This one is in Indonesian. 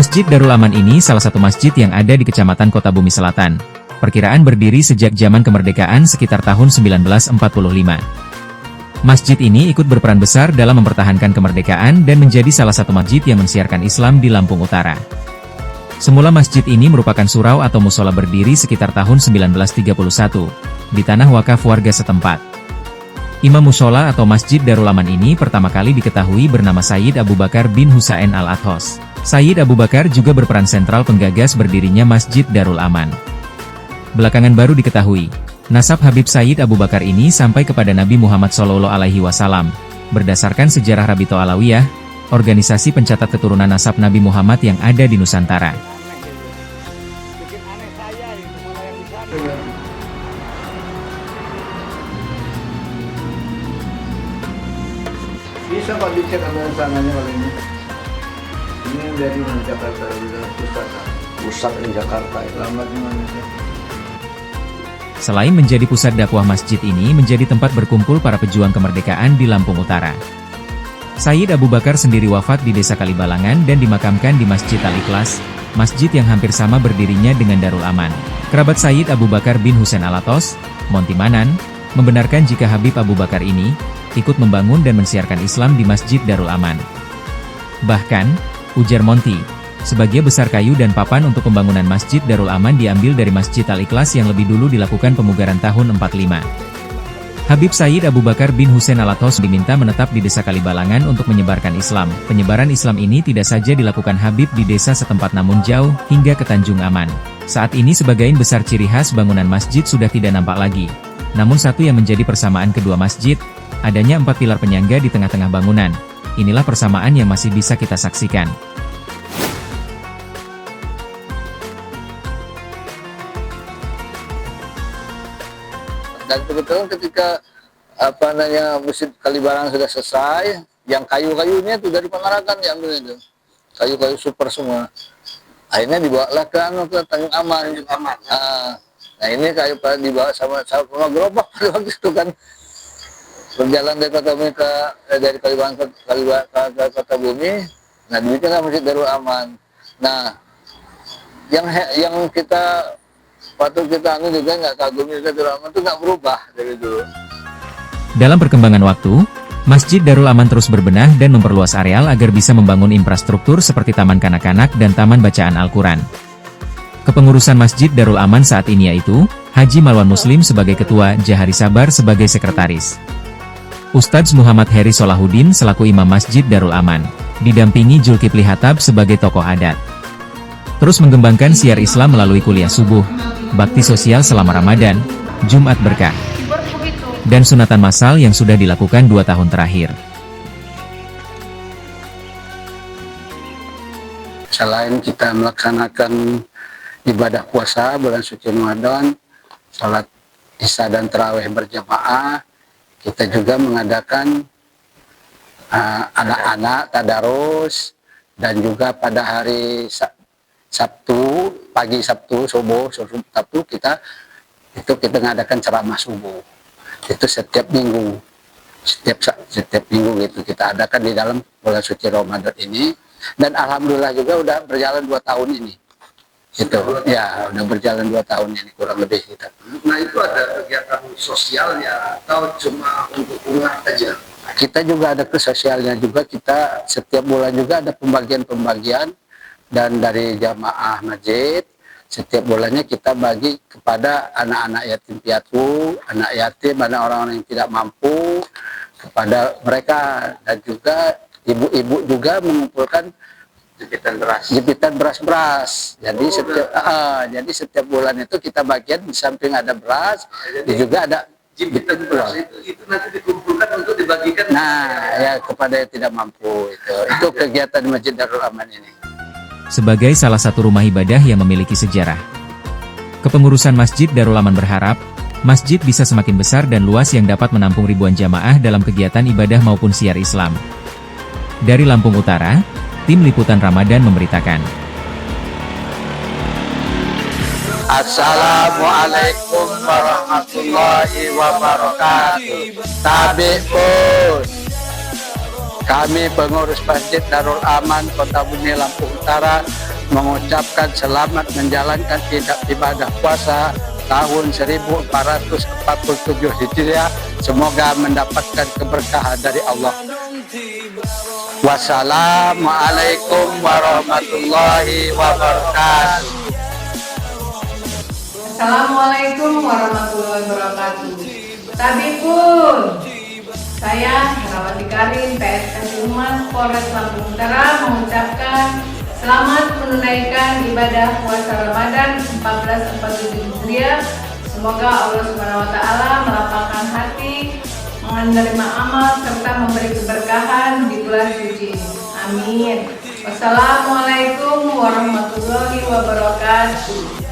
Masjid Darul Aman ini salah satu masjid yang ada di Kecamatan Kota Bumi Selatan. Perkiraan berdiri sejak zaman kemerdekaan sekitar tahun 1945. Masjid ini ikut berperan besar dalam mempertahankan kemerdekaan dan menjadi salah satu masjid yang mensiarkan Islam di Lampung Utara. Semula masjid ini merupakan surau atau musola berdiri sekitar tahun 1931, di tanah wakaf warga setempat. Imam musola atau Masjid Darul Aman ini pertama kali diketahui bernama Sayyid Abu Bakar bin Husain Al-Athos. Sayyid Abu Bakar juga berperan sentral penggagas berdirinya Masjid Darul Aman. Belakangan baru diketahui, nasab Habib Sayyid Abu Bakar ini sampai kepada Nabi Muhammad SAW, berdasarkan sejarah Rabito Alawiyah, organisasi pencatat keturunan nasab Nabi Muhammad yang ada di Nusantara. Bisa Pak dicek sama sananya kalau ini. Ini dari Jakarta, dari pusat di Jakarta. Lambat gimana sih? Selain menjadi pusat dakwah, masjid ini menjadi tempat berkumpul para pejuang kemerdekaan di Lampung Utara. Sayyid Abu Bakar sendiri wafat di Desa Kalibalangan dan dimakamkan di Masjid Al-Ikhlas, masjid yang hampir sama berdirinya dengan Darul Aman. Kerabat Sayyid Abu Bakar bin Husain Al-Athos, Monty Manan, membenarkan jika Habib Abu Bakar ini ikut membangun dan mensiarkan Islam di Masjid Darul Aman. Bahkan, ujar Monty, sebagian besar kayu dan papan untuk pembangunan Masjid Darul Aman diambil dari Masjid Al-Ikhlas yang lebih dulu dilakukan pemugaran tahun 45. Habib Sayyid Abu Bakar bin Husain Al-Athos diminta menetap di Desa Kalibalangan untuk menyebarkan Islam. Penyebaran Islam ini tidak saja dilakukan Habib di desa setempat namun jauh, hingga ke Tanjung Aman. Saat ini sebagian besar ciri khas bangunan masjid sudah tidak nampak lagi. Namun satu yang menjadi persamaan kedua masjid, adanya 4 pilar penyangga di tengah-tengah bangunan. Inilah persamaan yang masih bisa kita saksikan. Dan kebetulan ketika Masjid Kalibalangan sudah selesai, yang kayu-kayunya itu dari Pangarakan diambil itu. Kayu-kayu super semua. Akhirnya dibawalah ke Tanjung Aman. Nah ini kayu dibawa sama gerobak pada waktu itu kan. Berjalan dari Kota Bumi dari Kalibalangan ke Kota Bumi. Nah dibikinlah Masjid Darul Aman. Nah yang kita patut kita juga nggak kagumi Darul Aman itu nggak berubah dari dulu. Dalam perkembangan waktu, Masjid Darul Aman terus berbenah dan memperluas areal agar bisa membangun infrastruktur seperti taman kanak-kanak dan taman bacaan Al-Quran. Kepengurusan Masjid Darul Aman saat ini yaitu, Haji Malwan Muslim sebagai Ketua, Jahari Sabar sebagai Sekretaris. Ustadz Muhammad Heri Solahuddin selaku Imam Masjid Darul Aman, didampingi Zulkifli Hatab sebagai tokoh adat. Terus mengembangkan siar Islam melalui kuliah subuh, bakti sosial selama Ramadan, Jumat Berkah, dan sunatan massal yang sudah dilakukan 2 tahun terakhir. Selain kita melaksanakan ibadah puasa bulan suci Ramadan, salat Isya dan Tarawih berjamaah, kita juga mengadakan anak-anak tadarus, dan juga pada hari Sabtu, pagi Sabtu, subuh Sabtu kita mengadakan ceramah subuh. Itu setiap minggu, setiap minggu gitu kita adakan di dalam bulan suci Ramadan ini. Dan alhamdulillah juga udah berjalan 2 tahun ini. Itu ya udah berjalan 2 tahun ini kurang lebih kita. Nah itu ada kegiatan sosialnya atau cuma untuk umat aja? Kita juga ada ke sosialnya juga, kita setiap bulan juga ada pembagian. Dan dari jamaah masjid, setiap bulannya kita bagi kepada anak-anak yatim piatu, anak yatim, ada orang-orang yang tidak mampu, kepada mereka. Dan juga ibu-ibu juga mengumpulkan jepitan beras. Jadi setiap bulan itu kita bagian, di samping ada beras, juga ada jepitan beras itu nanti dikumpulkan untuk dibagikan. Nah ya kepada yang tidak mampu. Itu kegiatan Masjid Darul Aman ini. Sebagai salah satu rumah ibadah yang memiliki sejarah, kepengurusan Masjid Darul Aman berharap, masjid bisa semakin besar dan luas yang dapat menampung ribuan jamaah dalam kegiatan ibadah maupun siar Islam. Dari Lampung Utara, Tim Liputan Ramadan memberitakan. Assalamualaikum warahmatullahi wabarakatuh. Tabi'un. Kami pengurus Masjid Darul Aman Kota Bumi Lampung Utara mengucapkan selamat menjalankan ibadah puasa tahun 1447 Hijriah. Semoga mendapatkan keberkahan dari Allah. Wassalamualaikum warahmatullahi wabarakatuh. Assalamualaikum warahmatullahi wabarakatuh. Tabipun, saya Herawati Karin, PSKS Humas Polres Lampung Utara mengucapkan selamat menunaikan ibadah puasa Ramadan 1447 Hijriah. Semoga Allah Subhanahu wa taala melapangkan hati, menerima amal serta memberi keberkahan di bulan suci ini. Amin. Wassalamualaikum warahmatullahi wabarakatuh.